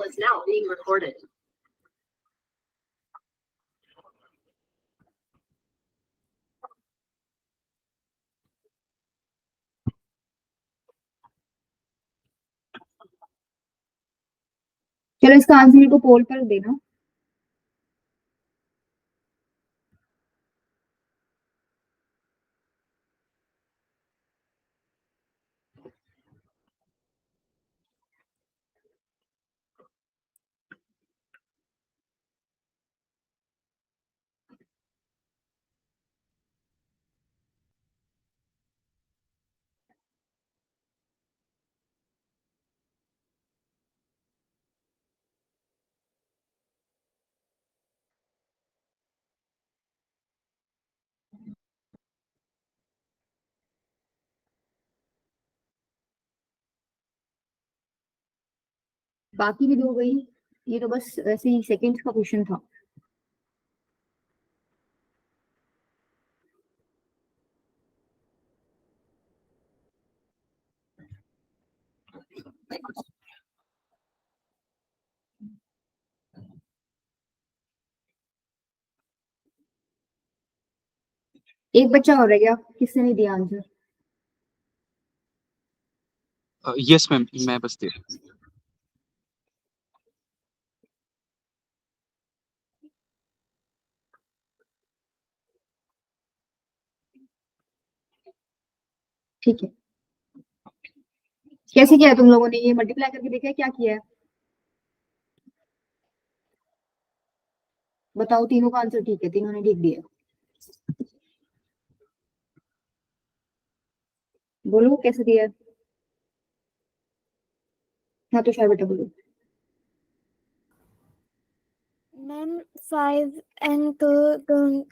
call is now being recorded. चलो इसका answer को पोल कर देना। बाकी भी दो गई, ये तो बस ऐसे ही सेकंड्स का क्वेश्चन था। एक बच्चा और रह गया, किसने नहीं दिया आंसर? यस मैम, मैं बस दे। ठीक है, कैसे किया तुम लोगों ने? ये मल्टीप्लाई करके देखा है, क्या किया है बताओ? तीनों का आंसर ठीक है, तीनों ने ठीक दिया। बोलो कैसे दिया है? हाँ तो शायद बेटा बोलो। Ma'am 5 and 2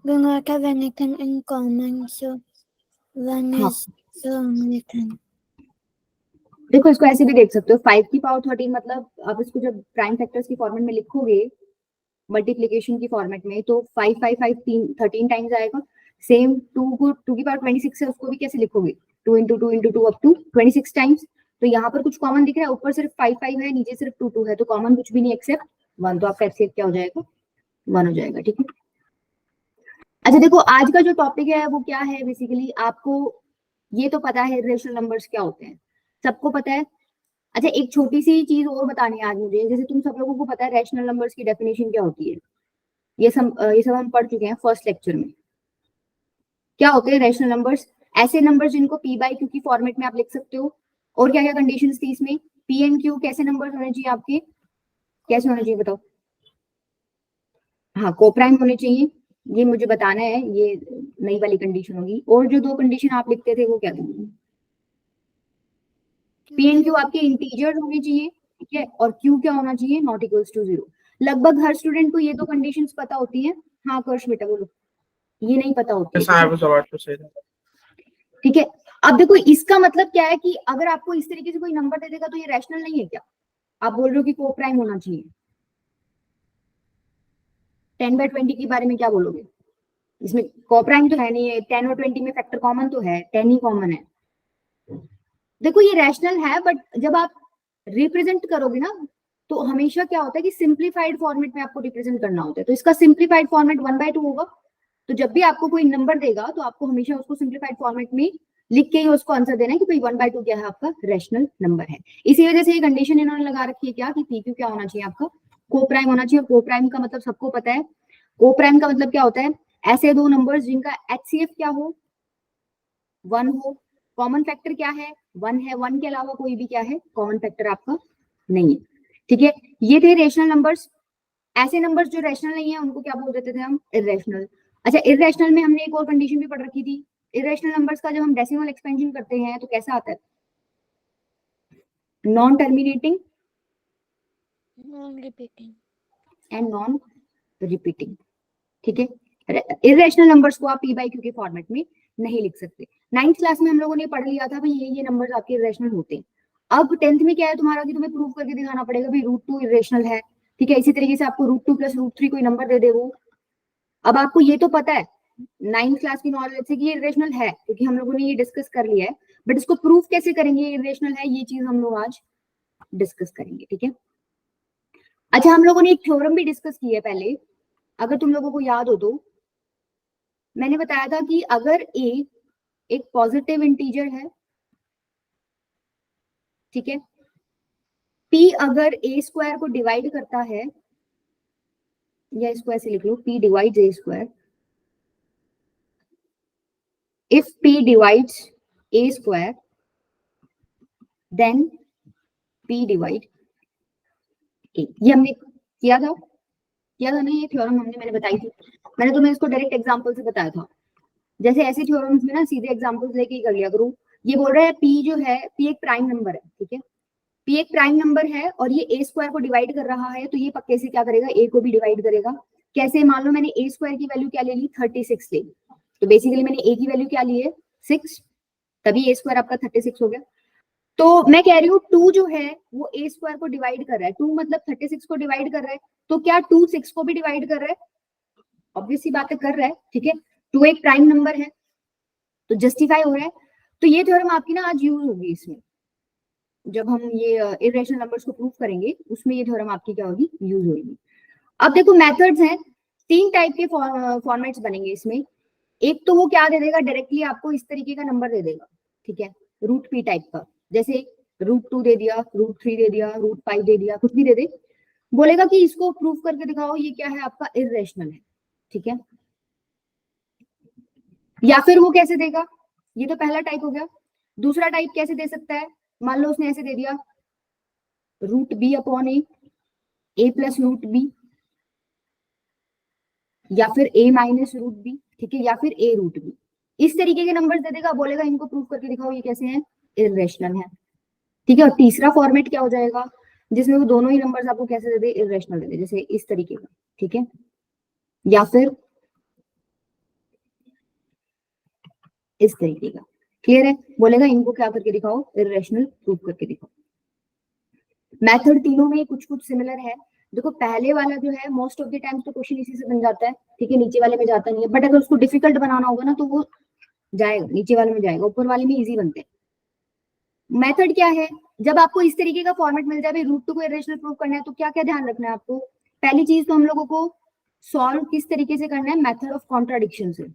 do not have anything in common, so one हाँ। is the only thing. देखो इसको ऐसे भी देख सकते हो, 5 की पावर 13 मतलब आप इसको जब प्राइम फैक्टर्स की फॉर्मेट में लिखोगे, मल्टीप्लिकेशन की फॉर्मेट में, तो 5 5 5 13 टाइम्स आएगा। सेम 2 को 2 की पावर 26 है, उसको भी कैसे लिखोगे? 2 into 2 into 2 up to 26 times. तो यहाँ पर कुछ कॉमन दिख रहा है, ऊपर सिर्फ 5 5 है, नीचे सिर्फ 2 2 है, तो कॉमन कुछ भी नहीं एक्सेप्ट 1, तो आपका एक्सेप्ट क्या हो जाएगा? 1 हो जाएगा। ठीक है, अच्छा देखो आज का जो टॉपिक है वो क्या है, बेसिकली आपको ये तो पता है इरेशनल नंबर्स क्या होते हैं, सबको पता है। अच्छा एक छोटी सी चीज और बतानी है आज मुझे, जैसे तुम सब लोगों को पता है रैशनल नंबर्स की डेफिनेशन क्या होती है, ये सब हम पढ़ चुके हैं फर्स्ट लेक्चर में। क्या होते हैं रैशनल नंबर्स? ऐसे नंबर्स जिनको पी बाई क्यू की फॉर्मेट में आप लिख सकते हो। और क्या क्या कंडीशंस थी इसमें? पी एंड क्यू कैसे नंबर्स होने चाहिए आपके? कैसे होने चाहिए बताओ? हाँ कोप्राइम होने चाहिए, ये मुझे बताना है, ये नई वाली कंडीशन होगी। और जो दो कंडीशन आप लिखते थे वो क्या थी? पी एंड क्यू आपके इंटीजर्स होने चाहिए, ठीक है, और क्यू क्या होना चाहिए? Not equals to 0। लगभग हर स्टूडेंट को ये दो कंडीशंस पता होती है। हाँ कर्ष बेटा बोलो। ये नहीं पता होती है, ठीक है। अब देखो इसका मतलब क्या है कि अगर आपको इस तरीके से कोई नंबर दे देगा तो ये रैशनल नहीं है क्या? आप बोल रहे हो कि कोप्राइम होना चाहिए। 10/20 के बारे में क्या बोलोगे? इसमें कोप्राइम तो है नहीं है, 10 और 20 में फैक्टर कॉमन तो है, 10 ही कॉमन है। देखो ये रैशनल है, बट जब आप रिप्रेजेंट करोगे ना तो हमेशा क्या होता है कि सिंप्लीफाइड फॉर्मेट में आपको रिप्रेजेंट करना होता है। तो इसका सिंप्लीफाइड फॉर्मेट 1/2 होगा। तो जब भी आपको कोई नंबर देगा तो आपको हमेशा उसको सिंप्लीफाइड फॉर्मेट में लिख के ही उसको आंसर देना है कि भाई 1/2 क्या है आपका? रैशनल नंबर है। इसी वजह से ये कंडीशन इन्होंने लगा रखी है क्या कि पी क्यू क्या होना चाहिए आपका? कोप्राइम होना चाहिए। और कोप्राइम का मतलब सबको पता है, कोप्राइम का मतलब क्या होता है? ऐसे दो नंबर्स जिनका एचसीएफ क्या हो? 1 हो। कॉमन फैक्टर क्या है? 1 है, 1 के अलावा कोई भी क्या है? कॉमन फैक्टर आपका नहीं है। ठीक है, ये थे रेशनल नंबर्स। ऐसे नंबर्स जो रेशनल नहीं है उनको क्या बोल देते थे हम? इरेशनल। अच्छा इरेशनल में हमने एक और कंडीशन भी पढ़ रखी थी। इरेशनल नंबर्स का जब हम डेसिमल एक्सपेंशन करते हैं तो कैसा आता है? Non terminating, non repeating and non repeating. ठीक है, इरेशनल नंबर्स को आप पी बाई क्यू के फॉर्मेट में नहीं लिख सकते। 9th क्लास में हम लोगों ने पढ़ लिया था भाई ये नंबर्स आपके इरेशनल होते हैं। अब 10th में क्या है तुम्हारा कि तुम्हें प्रूव करके दिखाना पड़ेगा भाई √2 इरेशनल है। ठीक है, इसी तरीके से आपको √2 + √3 कोई नंबर दे दे वो। अब आपको ये तो पता है 9th क्लास की नॉलेज से कि ये इरेशनल है, क्योंकि हम लोगों ने ये डिस्कस कर लिया है। बट इसको प्रूफ कैसे करेंगे ये इरेशनल है, ये चीज हम लोग आज डिस्कस करेंगे। ठीक है, अच्छा, हम लोगों ने एक थ्योरम भी डिस्कस की है पहले, अगर तुम लोगों को याद हो तो। मैंने बताया था कि अगर a एक पॉजिटिव इंटीजर है, ठीक है, p अगर a स्क्वायर को डिवाइड करता है, या इसको ऐसे लिख लो, p divides a square, if p divides a square then p divide a। ये हमने किया था ना, ये थ्योरम मैंने बताई थी। मैंने तुम्हें इसको डायरेक्ट एग्जांपल से बताया था। जैसे ऐसे थ्योरम्स में ना सीधे एग्जांपल्स लेके ही कर लिया करो। ये बोल रहा है p जो है, p एक प्राइम नंबर है, ठीक है, p एक प्राइम नंबर है और ये a स्क्वायर को डिवाइड कर रहा है, तो ये पक्के से क्या करेगा, a को भी डिवाइड करेगा। कैसे? मान लो मैंने a स्क्वायर की वैल्यू क्या ले ली, 36 ले, तो बेसिकली मैंने a की वैल्यू क्या ली है, 6, तभी a स्क्वायर आपका 36 हो गया। तो मैं कह रही हूँ 2 जो है वो a स्क्वायर को डिवाइड कर रहा है, 2 मतलब 36 को डिवाइड कर रहा है, तो क्या 2 6 को भी डिवाइड कर रहा है? ऑब्वियसली बात है, कर रहा है, ठीक है। 2 एक प्राइम नंबर है तो जस्टिफाई हो रहा है। तो ये थ्योरम आपकी ना आज यूज होगी इसमें, जब हम ये इरेशनल नंबर्स को प्रूव करेंगे उसमें ये थ्योरम आपकी क्या होगी, यूज होगी। अब देखो मेथड्स हैं, 3 टाइप के फॉर्मेट्स बनेंगे इसमें। एक तो वो क्या दे देगा, डायरेक्टली आपको इस तरीके का नंबर दे देगा, ठीक है, रूट p टाइप का, जैसे √2 दे दिया, √3 दे दिया, √5 दे दिया, कुछ भी दे दे, बोलेगा कि इसको प्रूव करके दिखाओ ये क्या है, आपका इरेशनल है, ठीक है। या फिर वो कैसे देगा, ये तो पहला टाइप हो गया। दूसरा टाइप कैसे दे सकता है, मान लो उसने ऐसे दे दिया √b/a, a प्लस √b, या फिर a माइनस √b, ठीक है, या फिर a √b, इस तरीके के नंबर्स दे देगा, बोलेगा इनको प्रूव करके दिखाओ ये कैसे हैं, इरेशनल है, ठीक है। और तीसरा फॉर्मेट क्या हो जाएगा, जिसमें वो दोनों ही नंबर्स आपको कैसे दे दे, इरेशनल दे दे, जैसे इस तरीके का, ठीक है, या फिर इस तरीके का। क्लियर है? बोलेगा इनको क्या करके दिखाओ, इरेशनल प्रूव करके दिखाओ। मेथड तीनों में कुछ कुछ सिमिलर है। देखो पहले वाला जो है मोस्ट ऑफ द टाइम्स तो क्वेश्चन इसी से बन जाता है, ठीक है, नीचे वाले में जाता नहीं है, बट अगर उसको डिफिकल्ट बनाना होगा ना तो वो जाएगा नीचे वाले में जाएगा, ऊपर वाले में इजी बनते हैं। मेथड क्या है, जब आपको इस तरीके का फॉर्मेट मिल जाए, √2 को इरेशनल प्रूव करना है, तो क्या क्या ध्यान रखना है आपको। पहली चीज तो हम लोगों को सॉल्व किस तरीके से करना है, मेथड ऑफ कॉन्ट्राडिक्शन से।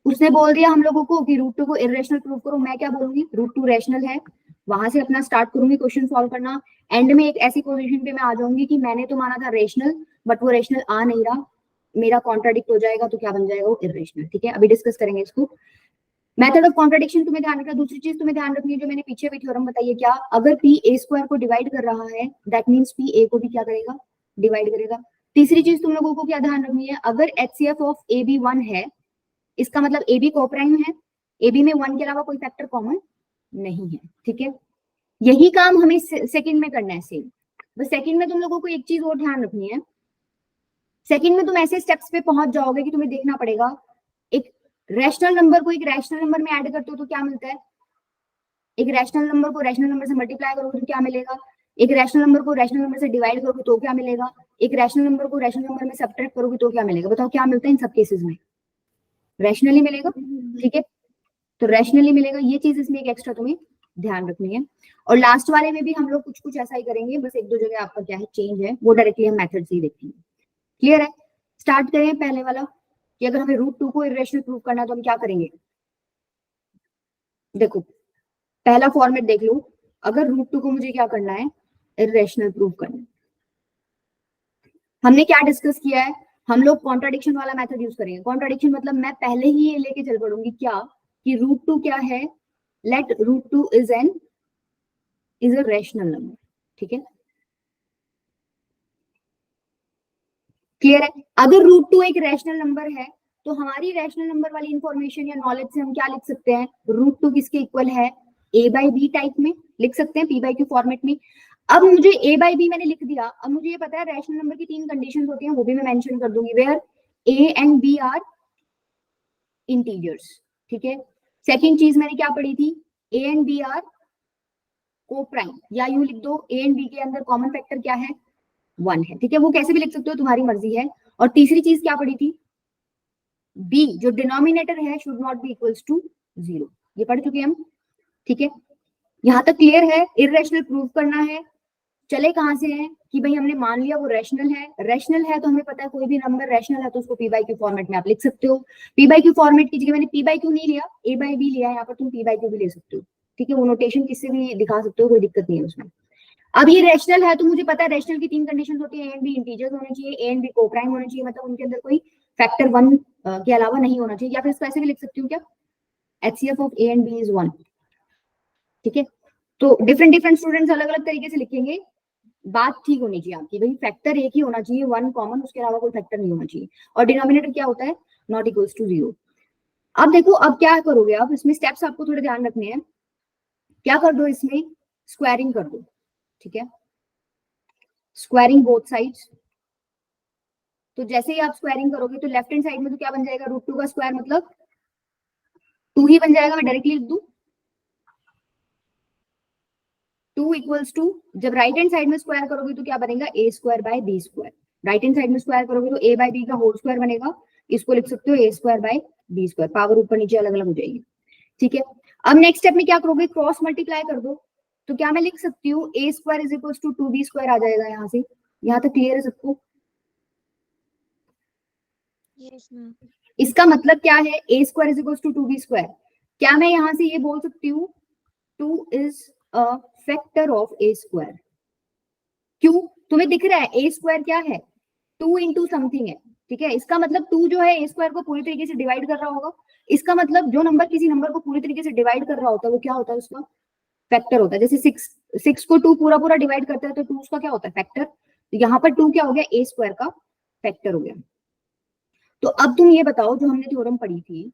उसने बोल दिया हम लोगों को कि √2 को इरेशनल प्रूव करो, मैं क्या बोलूंगी, √2 रैशनल है, वहां से अपना स्टार्ट करूंगी क्वेश्चन सॉल्व करना। एंड में एक ऐसी पोजीशन पे मैं आ जाऊंगी कि मैंने तो माना था रेशनल, बट वो रेशनल आ नहीं रहा, मेरा कॉन्ट्राडिक्ट हो जाएगा, तो क्या बन जाएगा, वो इरेशनल, ठीक है। अभी डिस्कस करेंगे इसको। मेथड ऑफ कॉन्ट्राडिक्शन तुम्हें ध्यान रखना। दूसरी चीज तुम्हें ध्यान रखनी है, जो मैंने पीछे भी थ्योरम बताई है, क्या, अगर p a स्क्वायर को डिवाइड कर रहा है, दैट मींस p a को भी क्या करेगा, डिवाइड करेगा। तीसरी चीज तुम लोगों को क्या ध्यान रखनी है, अगर HCF ऑफ AB 1 है, इसका मतलब AB कोप्राइम है, AB में 1 के अलावा कोई फैक्टर कॉमन नहीं है, ठीक है। यही काम हमें सेकंड में करना है सेम। बस सेकंड में तुम लोगों को एक चीज और ध्यान रखनी है, सेकंड में तुम ऐसे स्टेप्स पे पहुंच जाओगे कि तुम्हें देखना पड़ेगा, एक रैशनल नंबर को एक रैशनल नंबर में ऐड करते हो तो क्या मिलता है, एक रैशनल नंबर को रैशनल नंबर से मल्टीप्लाई करोगे तो क्या मिलेगा, एक रैशनल नंबर को रैशनल नंबर से डिवाइड करोगे तो क्या मिलेगा, एक रैशनल नंबर को रैशनल नंबर में सब्ट्रैक्ट करोगे तो क्या मिलेगा। बताओ क्या मिलता है इन सब केसेस में, रैशनली मिलेगा, ठीक है, तो रैशनली मिलेगा। ये चीज इसमें एक एक्स्ट्रा तुम्हें ध्यान रखनी है। और लास्ट वाले में भी हम लोग कुछ कुछ ऐसा ही करेंगे, बस एक दो जगह आपका क्या है चेंज है, वो डायरेक्टली हम मेथड से ही देखेंगे। क्लियर है? स्टार्ट करें पहले वाला, कि अगर हमें √2 को इरेशनल प्रूव करना है तो हम क्या करेंगे। देखो पहला फॉर्मेट देख लो, अगर √2 को मुझे क्या करना है, इरेशनल प्रूव करना है, हमने क्या डिस्कस किया है, हम लोग कॉन्ट्राडिक्शन वाला मेथड यूज करेंगे। कॉन्ट्राडिक्शन मतलब मैं पहले ही ये लेके चल पड़ूंगी क्या, कि √2 क्या है, let √2 is a rational number, ठीक है। क्लियर है? अगर √2 एक रैशनल नंबर है तो हमारी रैशनल नंबर वाली इंफॉर्मेशन या नॉलेज से हम क्या लिख सकते हैं, √2 किसके इक्वल है, a/b टाइप में लिख सकते हैं, p/q फॉर्मेट में। अब मुझे a/b मैंने लिख दिया, अब मुझे ये पता है रैशनल नंबर की 3 कंडीशंस होती हैं, वो भी मैं मेंशन कर दूंगी, where a and b are integers, ठीक है। सेकंड चीज मैंने क्या पढ़ी थी, a and b are coprime, या यूं लिख दो a एंड b के अंदर कॉमन फैक्टर क्या है, 1 है, ठीक है, वो कैसे भी लिख सकते हो, तुम्हारी मर्जी है। और तीसरी चीज क्या पढ़ी थी, b जो डिनोमिनेटर है should not be equals to 0, ये पढ़ चुके हैं हम, ठीक है। यहां तक क्लियर है? इरेशनल प्रूव करना है, चले कहाँ से हैं कि भाई हमने मान लिया वो रैशनल है तो हमें पता है कोई भी नंबर रैशनल है तो उसको पी बाई क्यू फॉर्मेट में आप लिख सकते हो। पी बाई क्यू फॉर्मेट की जगह मैंने पी बाई क्यू नहीं लिया, ए बाई बी लिया, यहाँ पर तुम पी बाई क्यू भी ले सकते हो, ठीक है, वो नोटेशन किससे भी दिखा सकते हो, कोई दिक्कत नहीं है उसमें। अब ये रैशनल है तो मुझे पता है रैशनल की 3 कंडीशन होती है, ए एंड बी इंटीजर्स होने चाहिए, ए एंड बी कोप्राइम होने चाहिए, मतलब उनके अंदर कोई फैक्टर 1 के अलावा नहीं होना चाहिए, या फिर इसको ऐसे भी लिख सकती हूँ क्या, HCF of A and B is 1, ठीक है। तो डिफरेंट स्टूडेंट्स अलग अलग तरीके से लिखेंगे, बात ठीक होनी चाहिए आपकी, भाई फैक्टर एक ही होना चाहिए, 1 कॉमन, उसके अलावा कोई फैक्टर नहीं होना चाहिए, और डिनोमिनेटर क्या होता है, नॉट इक्वल्स टू 0। अब देखो अब क्या करोगे आप, इसमें स्टेप्स आपको थोड़े ध्यान रखने हैं। क्या कर दो, इसमें स्क्वायरिंग कर दो, ठीक है, स्क्वायरिंग बोथ साइड्स। तो जैसे ही आप स्क्वायरिंग करोगे तो लेफ्ट हैंड साइड में तो क्या बन जाएगा, √2 का स्क्वायर मतलब 2 ही बन जाएगा, मैं डायरेक्टली लिख दूं 2 इक्वल्स टू, जब राइट हैंड साइड में स्क्वायर करोगे तो क्या बनेगा, a square by b square, right hand side में स्क्वायर करोगे तो a बाय b का होल स्क्वायर बनेगा, इसको लिख सकते हो a square by b square, power ऊपर नीचे अलग अलग हो जाएगी, ठीक है। अब नेक्स्ट स्टेप में क्या करोगे, क्रॉस मल्टीप्लाई कर दो, तो क्या मैं लिख सकती हूँ a square is equals to 2b square आ जाएगा, यहाँ से यहाँ तक क्लियर है सबको। Yes ma'am. इसका मतलब क्या है, a square is equals to 2b square, क्या मैं यहाँ से ये बोल सकती हूँ 2 is a factor of a square, क्यों, तुम्हें दिख रहा है a स्क्वायर क्या है, 2 इंटू समथिंग है, ठीक है, इसका मतलब 2 जो है a स्क्वायर को पूरी तरीके से डिवाइड कर रहा होगा, इसका मतलब जो नंबर किसी नंबर को पूरी तरीके से डिवाइड कर रहा होता है वो क्या होता है, उसका फैक्टर होता है। जैसे 6 को 2 पूरा पूरा डिवाइड करता है तो 2 उसका क्या होता है, फैक्टर, तो यहाँ पर 2 क्या हो गया, a स्क्वायर का फैक्टर हो गया। तो अब तुम ये बताओ, जो हमने थ्योरम पढ़ी थी,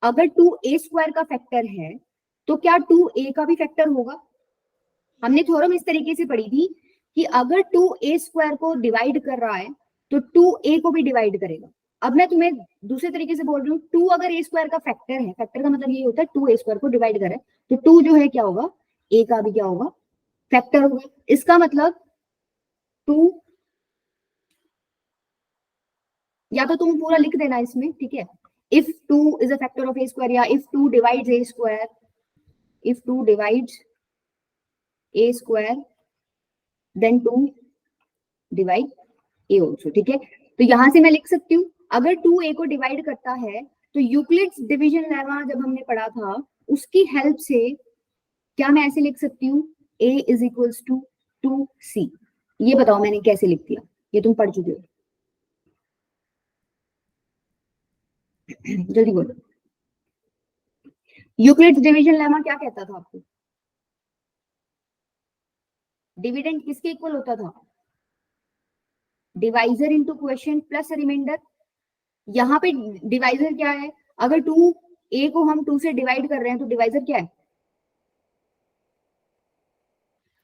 अगर 2 a स्क्वायर का फैक्टर है तो क्या 2 a का भी फैक्टर होगा, हमने थ्योरम इस तरीके से पढ़ी थी कि अगर 2 a स्क्वायर को डिवाइड कर रहा है तो 2 a को भी डिवाइड करेगा। अब मैं तुम्हें दूसरे तरीके से बोल रही हूँ, 2 अगर a स्क्वायर का फैक्टर है, फैक्टर का मतलब ये होता है 2 a स्क्वायर को डिवाइड करे, तो 2 जो है क्या होगा, a का भी क्या होगा, फैक्टर होगा। इसका मतलब 2, या तो तुम पूरा लिख देना इसमें, ठीक है, if 2 is a factor of a square, या if 2 divides a square, if 2 divides a square then 2 divide a also, ठीक है। तो यहां से मैं लिख सकती हूँ, अगर 2 a को डिवाइड करता है तो यूक्लिड्स डिवीजन लेमा जब हमने पढ़ा था उसकी हेल्प से क्या मैं ऐसे लिख सकती हूँ, a is equals to 2c। ये बताओ मैंने कैसे लिख दिया, ये तुम पढ़ चुके हो, जल्दी बोलो। यूक्लिड्स डिवीजन लेमा क्या कहता था आपको, डिविडेंड किसके इक्वल होता था, divisor into question plus reminder. यहाँ पे डिवाइजर क्या है, अगर 2 a को हम 2 से डिवाइड कर रहे हैं तो डिवाइजर क्या है,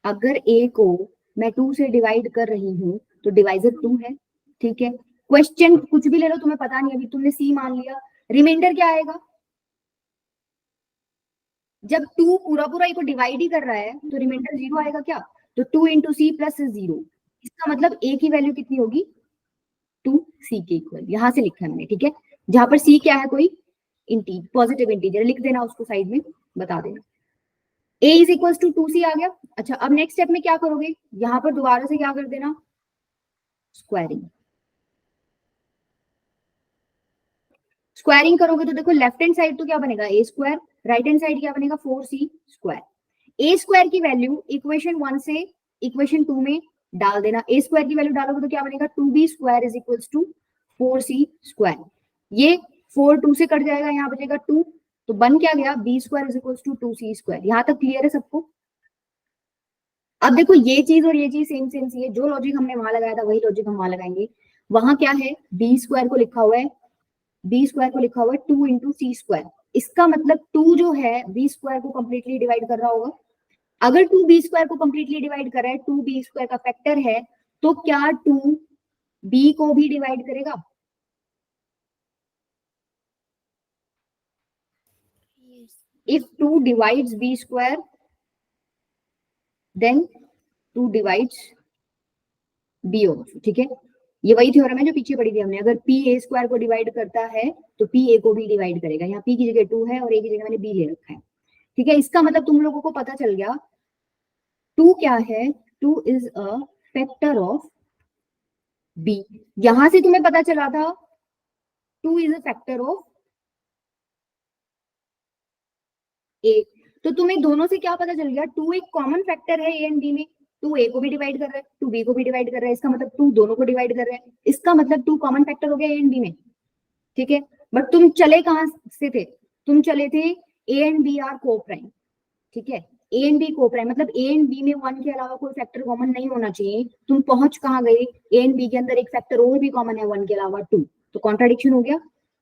अगर a को मैं 2 से डिवाइड कर रही हूँ तो डिवाइजर 2 है, ठीक है। क्वेश्चन कुछ भी ले लो, तुम्हें पता नहीं, अभी तुमने c मान लिया, रिमाइंडर क्या आएगा, जब 2 पूरा पूरा a को डिवाइड ही कर रहा है तो रिमाइंडर 0 आएगा क्या, तो 2 इंटू सी प्लस 0, इसका मतलब a की वैल्यू कितनी होगी, 2c के इक्वल, यहां से लिखा है मैंने, ठीक है। जहां पर c क्या है, कोई पॉजिटिव इंटीजर, लिख देना उसको साइड में, बता देना a is equal to 2c आ गया। अच्छा अब नेक्स्ट स्टेप में क्या करोगे, यहां पर दोबारा से क्या कर देना, स्क्वायरिंग, स्क्वायरिंग करोगे तो देखो लेफ्ट हैंड साइड तो क्या बनेगा a square, right hand side क्या बनेगा 4c स्क्वायर। a स्क्वायर की वैल्यू इक्वेशन 1 से इक्वेशन 2 में डाल देना, a स्क्वायर की वैल्यू डालोगे तो क्या बनेगा 2b square is equal to 4c square, ये 4 2 से कट जाएगा, यहाँ बचेगा 2, तो बन क्या गया, b square is equal to 2c square. यहाँ तक क्लियर है सबको। अब देखो ये चीज और ये चीज सेम सेम सी है, जो लॉजिक हमने वहां लगाया था वही लॉजिक हम वहां लगाएंगे। वहां क्या है, b स्क्वायर को लिखा हुआ है, b स्क्वायर को लिखा हुआ है 2 इंटू सी स्क्वायर, इसका मतलब 2 जो है b स्क्वायर को कंप्लीटली डिवाइड कर रहा होगा। अगर 2 b स्क्वायर को कंप्लीटली डिवाइड कर रहा है, 2 b स्क्वायर का फैक्टर है, तो क्या 2 b को भी डिवाइड करेगा, if 2 divides b square then 2 divides b also, ठीक है। ये वही थ्योरम है जो पीछे पढ़ी थी हमने, अगर p a स्क्वायर को डिवाइड करता है तो p a को भी डिवाइड करेगा, यहाँ p की जगह 2 है और a की जगह मैंने b ले रखा है, ठीक है। इसका मतलब तुम लोगों को पता चल गया 2 क्या है, 2 is a factor of b। यहां से तुम्हें पता चला था 2 is a factor of a। तो तुम्हें दोनों से क्या पता चल गया, 2 एक कॉमन फैक्टर है a एंड b में। 2 a को भी डिवाइड कर रहा है, 2 b को भी डिवाइड कर रहा है, इसका मतलब 2 दोनों को डिवाइड कर रहा है, इसका मतलब 2 कॉमन फैक्टर हो गया a एंड b में। ठीक है, बट तुम चले कहां से थे, तुम चले थे a एंड b आर को प्राइम। ठीक है, a एंड b को प्राइम मतलब a एंड b में 1 के अलावा कोई फैक्टर कॉमन नहीं होना चाहिए। तुम पहुंच कहां गए, a एंड b के अंदर एक फैक्टर और भी कॉमन है 1 के अलावा 2, तो कॉन्ट्राडिक्शन हो गया।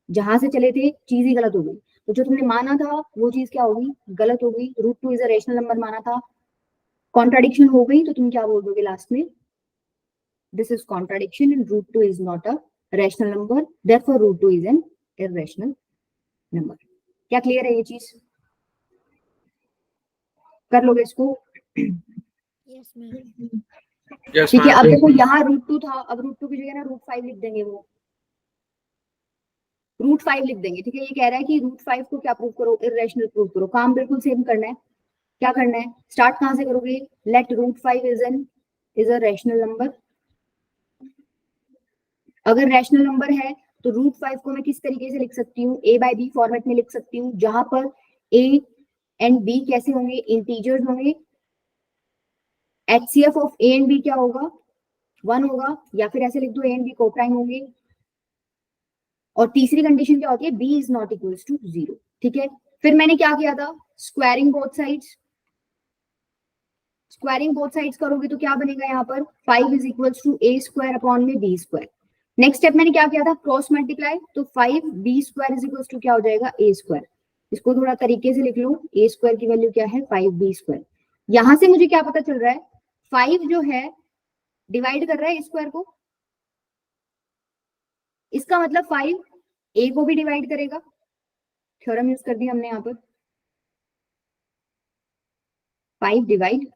जहां से चले थे चीज ही गलत हो गई, तो जो तुमने माना था वो चीज क्या होगी, गलत हो गई। √2 इज अ रेशनल नंबर माना था, कॉन्ट्राडिक्शन हो गई, तो तुम क्या बोल दोगे लास्ट में, this is contradiction and √2 is not a rational number, therefore √2 is an irrational number. क्या क्लियर है ये चीज, कर लोगे इसको? Yes, ma'am. Yes, ठीक है, अब ma'am. देखो यहाँ √2 था, अब √2 की जगह ना √5 लिख देंगे, वो √5 लिख देंगे। ठीक है, ये कह रहा है कि √5 को क्या प्रूव करो, इररेशनल प्रूव करो। काम बिल्कुल सेम करना है। क्या करना है, स्टार्ट कहां से करोगे, let √5 is a rational number. अगर रैशनल नंबर है तो √5 को मैं किस तरीके से लिख सकती हूँ, a बाय b फॉर्मेट में लिख सकती हूँ, जहां पर a एंड b कैसे होंगे, इंटीजर्स होंगे। HCF of a and b क्या होगा, 1 होगा, या फिर ऐसे लिख दो a एंड b कोप्राइम होंगे। और तीसरी कंडीशन क्या होती है, b is not equals to 0। ठीक है, फिर मैंने क्या किया था, squaring both sides. Squaring both sides करोगे तो क्या बनेगा, यहाँ पर 5 is equals to a square upon में b स्क्वायर। नेक्स्ट स्टेप मैंने क्या किया था, क्रॉस मल्टीप्लाई, तो 5b square is equals to क्या हो जाएगा, a स्क्वायर। इसको थोड़ा तरीके से लिख लो, a स्क्वायर की वैल्यू क्या है, 5b स्क्वायर। यहां से मुझे क्या पता चल रहा है, 5 जो है डिवाइड कर रहा है स्क्वायर को, इसका मतलब 5 a को भी डिवाइड करेगा। थ्योरम यूज कर दिया हमने यहाँ पर, 5 डिवाइड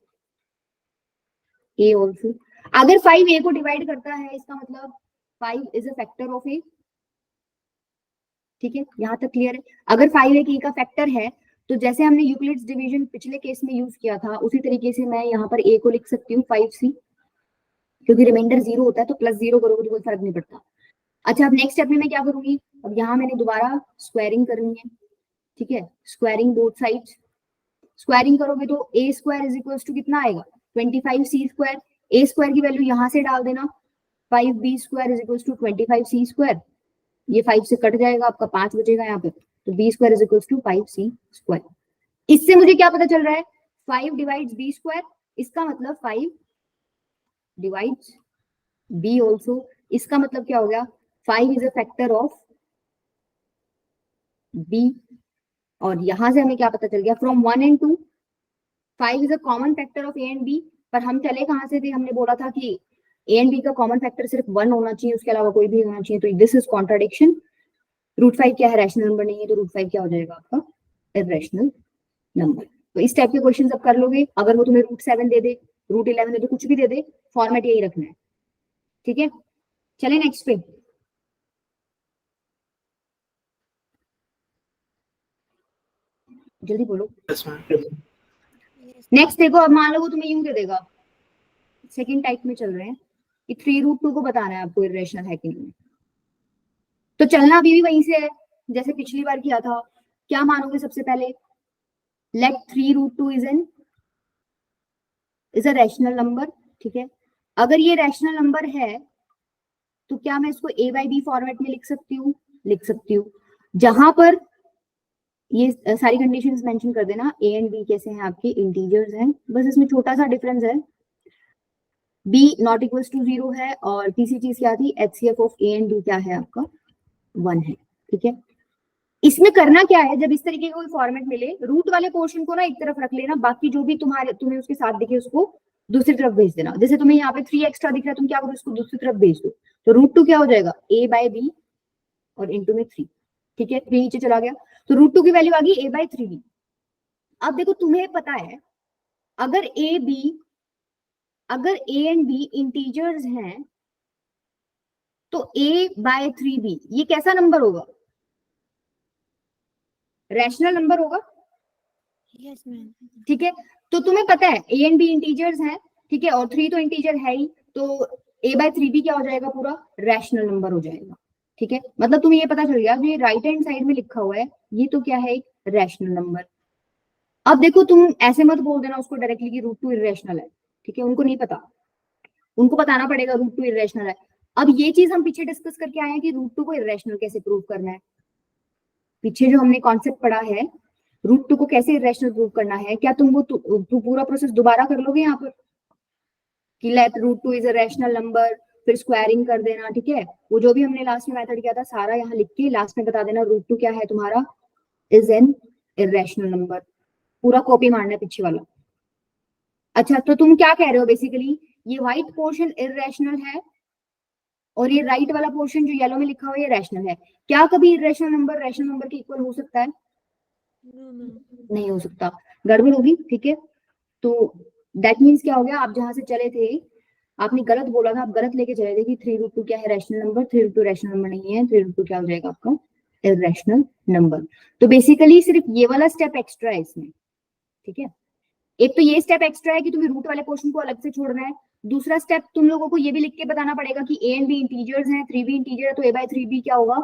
a ऑल्सो। अगर 5 a को डिवाइड करता है, इसका मतलब 5 is a factor of a। ठीक है, यहां तक क्लियर है। अगर 5 एक a का फैक्टर है, तो जैसे हमने यूक्लिड्स डिवीजन पिछले केस में यूज किया था, उसी तरीके से मैं यहाँ पर a को लिख सकती हूँ 5c, क्योंकि रिमाइंडर 0 होता है तो +0 करोगे तो कोई फर्क नहीं पड़ता। अच्छा, अब नेक्स्ट स्टेप में मैं क्या करूंगी, अब यहाँ मैंने दोबारा स्क्वायरिंग करनी है। ठीक है, स्क्वायरिंग बोथ साइड्स। स्क्वायरिंग करोगे तो a square is equals to कितना आएगा, 25c स्क्वायर। a स्क्वायर की वैल्यू यहाँ से डाल देना, 5b square is equals to 25c square. ये 5 से कट जाएगा, आपका 5 बचेगा यहाँ पे, तो b square is equals to 5c square. इससे मुझे क्या पता चल रहा है, 5 डिवाइड्स b स्क्वायर, इसका मतलब 5 डिवाइड्स b ऑल्सो। इसका मतलब क्या हो गया, 5 is a factor of b। और यहां से हमें क्या पता चल गया, from 1 and 2 5 is a common factor of a and b। पर हम चले कहां से थे, हमने बोला था कि a एंड b का कॉमन फैक्टर सिर्फ 1 होना चाहिए, उसके अलावा कोई भी होना चाहिए, तो दिस इज कॉन्ट्राडिक्शन। √5 क्या है, रैशनल नंबर नहीं है, तो √5 क्या हो जाएगा आपका, इररेशनल नंबर। तो इस टाइप के क्वेश्चन अब कर लोगे। अगर वो तुम्हें √7 दे दे, √11 दे दे, कुछ भी दे दे, फॉर्मेट यही रखना है। ठीक है, चले नेक्स्ट पे। जल्दी बोलो। Yes, ma'am. Yes. नेक्स्ट देखो, अब मान लो वो तुम्हें यूं दे देगा, सेकंड टाइप में चल रहे हैं कि 3√2 को बताना है आपको इररेशनल है कि नहीं। तो चलना अभी भी वहीं से है जैसे पिछली बार किया था। क्या मानोगे सबसे पहले, let 3√2 is a rational number. ठीक है, अगर ये रैशनल नंबर है तो क्या मैं इसको a बाई बी फॉर्मेट में लिख सकती हूँ, लिख सकती हूँ, जहां पर ये सारी कंडीशंस मेंशन कर देना। a एंड b कैसे हैं आपके, इंटीजर्स हैं, बस इसमें छोटा सा डिफरेंस है, b नॉट इक्वल्स टू 0 है, और तीसरी चीज क्या थी, HCF of a and b क्या है आपका, 1 है। ठीक है, इसमें करना क्या है, जब इस तरीके का कोई फॉर्मेट मिले, रूट वाले पोर्शन को ना एक तरफ रख लेना, बाकी जो भी तुम्हें उसके साथ दिखे उसको दूसरी तरफ भेज देना। जैसे तुम्हें यहाँ पे 3 एक्स्ट्रा दिख रहा है, तुम क्या करो, इसको दूसरी तरफ भेज दो, तो √2 क्या हो जाएगा, a बाय बी और इंटू में 3। ठीक है, 3 नीचे चला गया, तो √2 की वैल्यू आ गई a बाय 3b। अब देखो तुम्हें पता है, अगर a एंड b इंटीजर्स हैं, तो a बाय 3b ये कैसा नंबर होगा, रैशनल नंबर होगा। Yes, ma'am. ठीक है, तो तुम्हें पता है a एंड b इंटीजर्स हैं। ठीक है, और 3 तो इंटीजर है ही, तो a/3 भी क्या हो जाएगा, पूरा रैशनल नंबर हो जाएगा। ठीक है, मतलब तुम्हें ये पता चल गया जो ये राइट हैंड साइड में लिखा हुआ है ये तो क्या है, एक रैशनल नंबर। अब देखो तुम ऐसे मत बोल देना उसको डायरेक्टली कि रूट 2 इरेशनल है, ठीक है, उनको नहीं पता, उनको बताना पड़ेगा रूट 2 इरेशनल है। अब ये चीज हम पीछे डिस्कस करके आए हैं कि रूट 2 को इरेशनल कैसे प्रूव करना है। पीछे जो हमने कॉन्सेप्ट पढ़ा है रूट 2 को कैसे इरेशनल प्रूव करना है, क्या तुम वो पूरा प्रोसेस दोबारा कर लोगे यहाँ पर कि let root 2 is a rational number, फिर स्क्वायरिंग कर देना, ठीक है, वो जो भी हमने लास्ट में मेथड किया था सारा यहाँ लिख के लास्ट में बता देना रूट 2 क्या है तुम्हारा, इज एन इरेशनल नंबर, पूरा कॉपी मारना है पीछे वाला। अच्छा, तो तुम क्या कह रहे हो बेसिकली, ये व्हाइट पोर्शन इरेशनल है और ये राइट वाला पोर्शन जो येलो में लिखा हुआ है ये रैशनल है। क्या कभी इरेशनल नंबर रैशनल नंबर के इक्वल हो सकता है? नहीं हो सकता, गड़बड़ होगी। ठीक है, तो दैट मीन्स क्या हो गया, आप जहां से चले थे आपने गलत बोला था, आप गलत लेके चले थे कि 3√2 क्या है, रैशनल नंबर। 3√2 रैशनल नंबर नहीं है, 3√2 क्या हो जाएगा आपका, इरेशनल नंबर। तो बेसिकली सिर्फ ये वाला स्टेप एक्स्ट्रा है इसमें। ठीक है, एक तो ये स्टेप एक्स्ट्रा है कि तुम्हें रूट वाले पोर्शन को अलग से छोड़ना है। दूसरा स्टेप तुम लोगों को ये भी लिख के बताना पड़ेगा कि a एंड b इंटीजर्स हैं, 3 भी इंटीजर है, तो a/3b क्या होगा,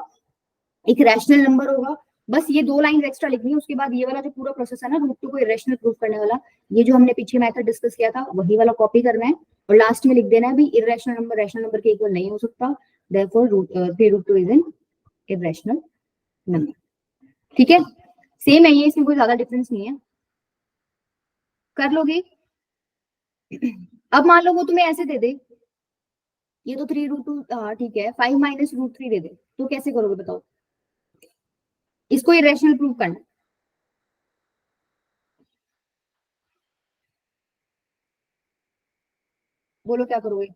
एक रैशनल नंबर होगा। बस ये 2 लाइन एक्स्ट्रा लिखनी है, उसके बाद ये वाला जो पूरा प्रोसेस है ना रूट 2 को इरेशनल प्रूफ करने वाला, ये जो हमने पीछे मेथड डिस्कस किया था वही वाला कॉपी करना है और लास्ट में लिख देना है भी इरेशनल नंबर रैशनल नंबर के इक्वल नहीं हो सकता, therefore √2 is an irrational number. ठीक है, सेम है ये, इसमें कोई ज्यादा डिफरेंस नहीं है, कर लोगे। अब मान लो वो तुम्हें ऐसे दे दे, ये तो 3√2 ठीक है, 5 - √3 दे दे, तो कैसे करोगे बताओ, इसको इरेशनल प्रूव करना। बोलो क्या करोगे।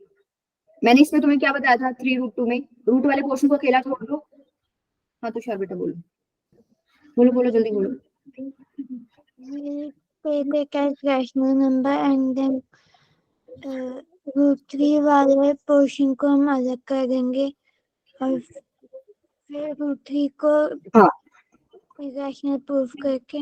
मैंने इसमें तुम्हें क्या बताया था, 3√2 में रूट वाले पोर्शन को अकेला छोड़ दो। हाँ तो शार बेटा बोलो बोलो बोलो जल्दी बोलो। Take it as rational number and then √3 वाले पोर्शन को हम अलग कर देंगे और फिर √3 को हाँ इरेशनल प्रूफ करके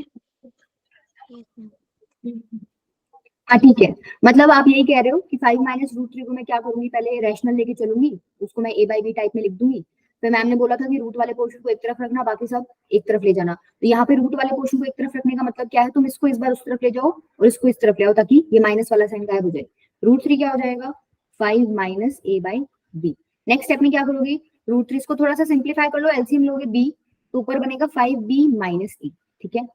हाँ ठीक है, मतलब आप यही कह रहे हो कि 5 - √3 को मैं क्या करूंगी, पहले रैशनल लेके चलूंगी, उसको मैं a/b टाइप में लिख दूंगी, फिर मैम ने बोला था कि रूट वाले पोर्शन को एक तरफ रखना, बाकी सब एक तरफ ले जाना। तो यहाँ पे रूट वाले पोर्शन को एक तरफ रखने का मतलब क्या है, तुम इसको इस बार उस तरफ ले जाओ और इसको इस तरफ ले आओ ताकि ये माइनस वाला साइन गायब हो जाए। √3 क्या हो जाएगा, 5 - a/b। नेक्स्ट स्टेप में क्या करोगे, √3 को थोड़ा सा सिंप्लीफाई कर लो, एलसीएम लोगे b, तो ऊपर बनेगा 5b - a। ठीक है,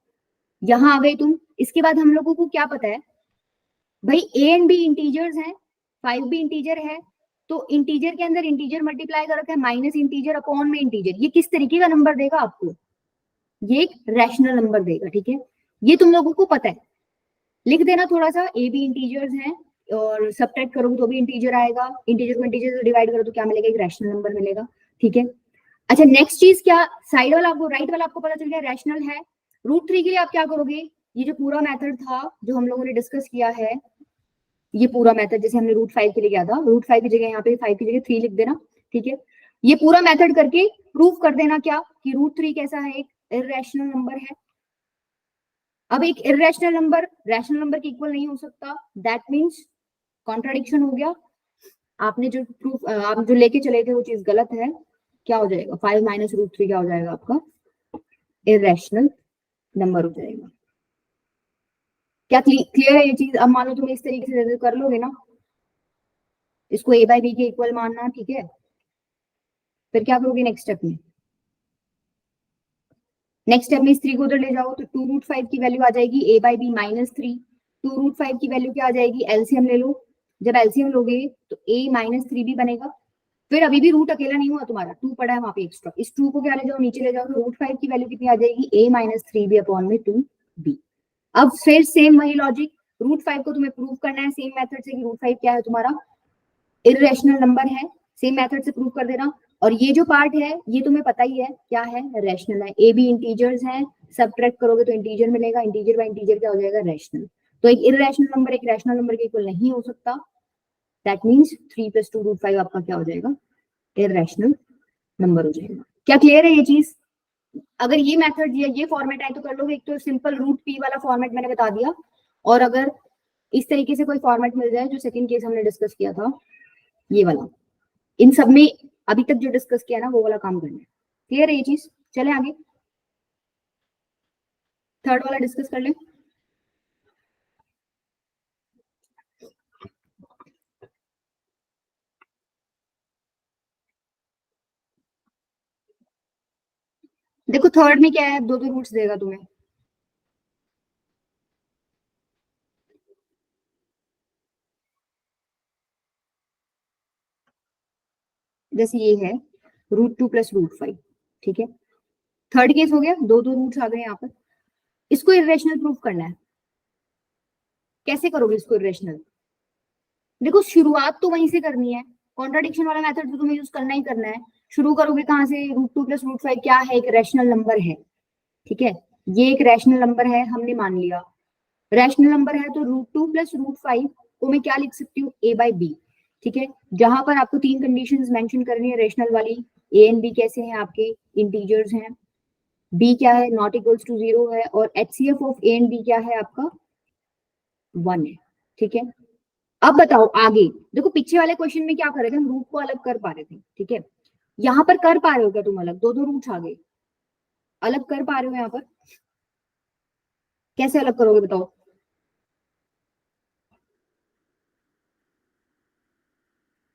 यहाँ आ गए तुम। इसके बाद हम लोगों को क्या पता है भाई, a एंड b इंटीजर्स हैं, 5 भी इंटीजर है, तो इंटीजर के अंदर इंटीजर मल्टीप्लाई कर रखा है, माइनस इंटीजर अपॉन में इंटीजर, ये किस तरीके का नंबर देगा आपको, ये एक रैशनल नंबर देगा। ठीक है, ये तुम लोगों को पता है, लिख देना थोड़ा सा, a भी इंटीजर्स हैं और सब्ट्रैक्ट करोगे तो भी इंटीजर आएगा, इंटीजर को इंटीजर से डिवाइड करो तो क्या मिलेगा, एक रैशनल नंबर मिलेगा। ठीक है, अच्छा नेक्स्ट चीज क्या, साइड वाला आपको राइट वाला आपको पता चल गया रैशनल है। √3 के लिए आप क्या करोगे, ये जो पूरा मेथड था जो हम लोगों ने डिस्कस किया है, ये पूरा मेथड जैसे हमने √5 के लिए किया था, √5 की जगह यहाँ पे 5 की जगह 3 लिख देना। ठीक है, ये पूरा मेथड करके प्रूव कर देना क्या कि √3 कैसा है, एक इरेशनल नंबर है। अब एक इरेशनल नंबर रैशनल नंबर के इक्वल नहीं हो सकता, दैट मींस कॉन्ट्राडिक्शन हो गया, आपने जो प्रूफ आप जो लेके चले थे वो चीज गलत है। क्या हो जाएगा, 5 - √3 क्या हो जाएगा आपका, इरेशनल नंबर हो जाएगा। क्या क्लियर है ये चीज। अब मान लो तुम इस तरीके से कर लोगे ना, इसको a/b के इक्वल मानना, ठीक है, फिर क्या करोगे नेक्स्ट स्टेप में, नेक्स्ट स्टेप में इस 3 को उधर ले जाओ तो 2√5 की वैल्यू आ जाएगी a/b - 3। 2√5 की वैल्यू क्या आ जाएगी, एलसीएम ले लो, जब एलसीएम लोगे तो a - 3 भी बनेगा, फिर अभी भी रूट अकेला नहीं हुआ तुम्हारा, 2 पड़ा है वहां पे एक्स्ट्रा, इस 2 को क्या ले जाओ नीचे ले जाओ, तो √5 की वैल्यू कितनी आ जाएगी, a - 3b अपॉन में 2b। अब फिर सेम वही लॉजिक, √5 को तुम्हें प्रूव करना है सेम मेथड से कि √5 क्या है तुम्हारा, इरेशनल नंबर है, सेम मेथड से प्रूव कर देना। और ये जो पार्ट है ये तुम्हें पता ही है क्या है, रैशनल है, a भी इंटीजर्स हैं, सब्ट्रैक्ट करोगे तो इंटीजर मिलेगा, इंटीजर बाय इंटीजर क्या हो जाएगा, रैशनल। तो एक इरेशनल नंबर एक रैशनल नंबर के इक्वल नहीं हो सकता, दैट मींस 3 + 2 √5 आपका क्या हो जाएगा, इरेशनल नंबर हो जाएगा। क्या क्लियर है ये चीज। अगर ये मेथड ये फॉर्मेट है तो कर लोगे, एक तो सिंपल √p वाला फॉर्मेट मैंने बता दिया, और अगर इस तरीके से कोई फॉर्मेट मिल जाए जो सेकंड केस हमने डिस्कस किया था, ये वाला, इन सब में अभी तक जो डिस्कस किया ना वो वाला काम करना है। क्लियर है ये चीज? चले आगे, थर्ड वाला डिस्कस कर ले। देखो थर्ड में क्या है, दो दो रूट्स देगा तुम्हें। जैसे ये है √2 + √5, ठीक है। थर्ड केस हो गया, दो दो रूट्स आ गए यहाँ पर। इसको इरेशनल प्रूफ करना है। कैसे करोगे इसको इरेशनल? देखो शुरुआत तो वहीं से करनी है, कॉन्ट्राडिक्शन वाला मेथड तो तुम्हें यूज करना ही करना है। शुरू करोगे कहाँ से? √2 + √5 क्या है? एक रैशनल नंबर है, ठीक है। ये एक रैशनल नंबर है, हमने मान लिया रैशनल नंबर है, तो √2 + √5 को मैं क्या लिख सकती हूँ? a/b, ठीक है। जहां पर आपको तीन कंडीशंस मेंशन करनी है रैशनल वाली। a एंड b कैसे हैं? आपके इंटीजर्स हैं। b क्या है? नॉट इक्वल्स टू 0 है। और HCF of a and b क्या है? आपका 1 है, ठीक है। अब बताओ आगे। देखो पीछे वाले क्वेश्चन में क्या कर रहे थे, हम रूट को अलग कर पा रहे थे, ठीक है। यहाँ पर कर पा रहे हो क्या तुम अलग? दो दो रूट्स आ गए, अलग कर पा रहे हो यहाँ पर? कैसे अलग करोगे बताओ?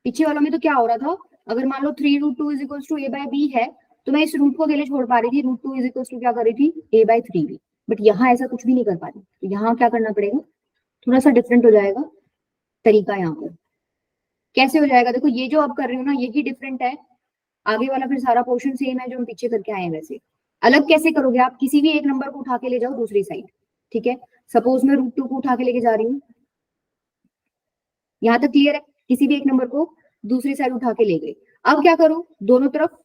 पीछे वालों में तो क्या हो रहा था, अगर मान लो 3√2 = a/b है, तो मैं इस रूट को अकेले छोड़ पा रही थी, √2 क्या कर रही थी? a/3b। बट यहाँ ऐसा कुछ भी नहीं कर पा रही, तो यहाँ क्या करना पड़ेगा? थोड़ा सा डिफरेंट हो जाएगा तरीका यहाँ पर। कैसे हो जाएगा? देखो ये जो आप कर रहे हो ना, यही डिफरेंट है। आगे वाला फिर सारा पोर्शन सेम है जो हम पीछे करके आए हैं। वैसे अलग कैसे करोगे आप? किसी भी एक नंबर को उठा के ले जाओ दूसरी साइड, ठीक है। सपोज मैं √2 को उठा के लेके जा रही हूँ, यहां तक क्लियर है? किसी भी एक नंबर को दूसरी साइड उठा के ले गए। अब क्या करो? दोनों तरफ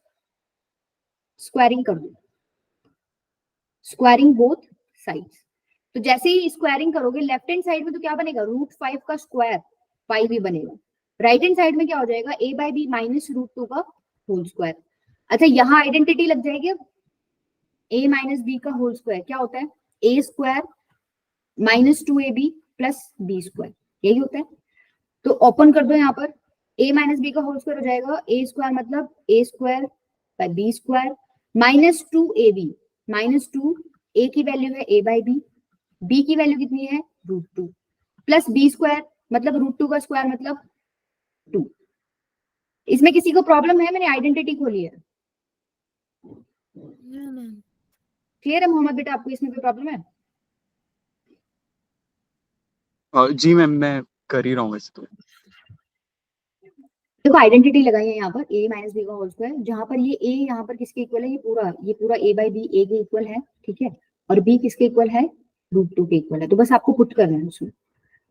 स्क्वायरिंग कर दो, स्क्वायरिंग बोथ साइड्स। तो जैसे ही स्क्वायरिंग करोगे लेफ्ट हैंड साइड में तो क्या बनेगा? √5 का स्क्वायर 5 ही बनेगा। राइट हैंड साइड में क्या हो जाएगा? a/b माइनस √2 का होल स्क्वायर। अच्छा यहाँ आइडेंटिटी लग जाएगी। अब a माइनस बी का होल स्क्वायर क्या होता है? a² minus 2ab plus b², यही होता है। तो ओपन कर दो यहाँ पर, a माइनस बी का होल स्क्वायर हो जाएगा a² मतलब a² by b² minus 2ab minus 2, a की वैल्यू है a/b, b की वैल्यू कितनी है? √2 प्लस b² मतलब √2 का स्क्वायर मतलब 2। इसमें किसी को प्रॉब्लम है? मैंने आइडेंटिटी खोली है। क्लियर है मोहम्मद बेटा? आपको इसमें कोई प्रॉब्लम है? जी मैम, मैं कर ही रहा हूँ वैसे तो। देखो आइडेंटिटी लगाई है यहाँ पर a माइनस बी का होल स्क्वायर, जहां पर ये a यहाँ पर किसके इक्वल है? ये पूरा a/b a के इक्वल है, ठीक है। और b किसके इक्वल है? √2 के इक्वल है। तो बस आपको पुट करना है उसमें।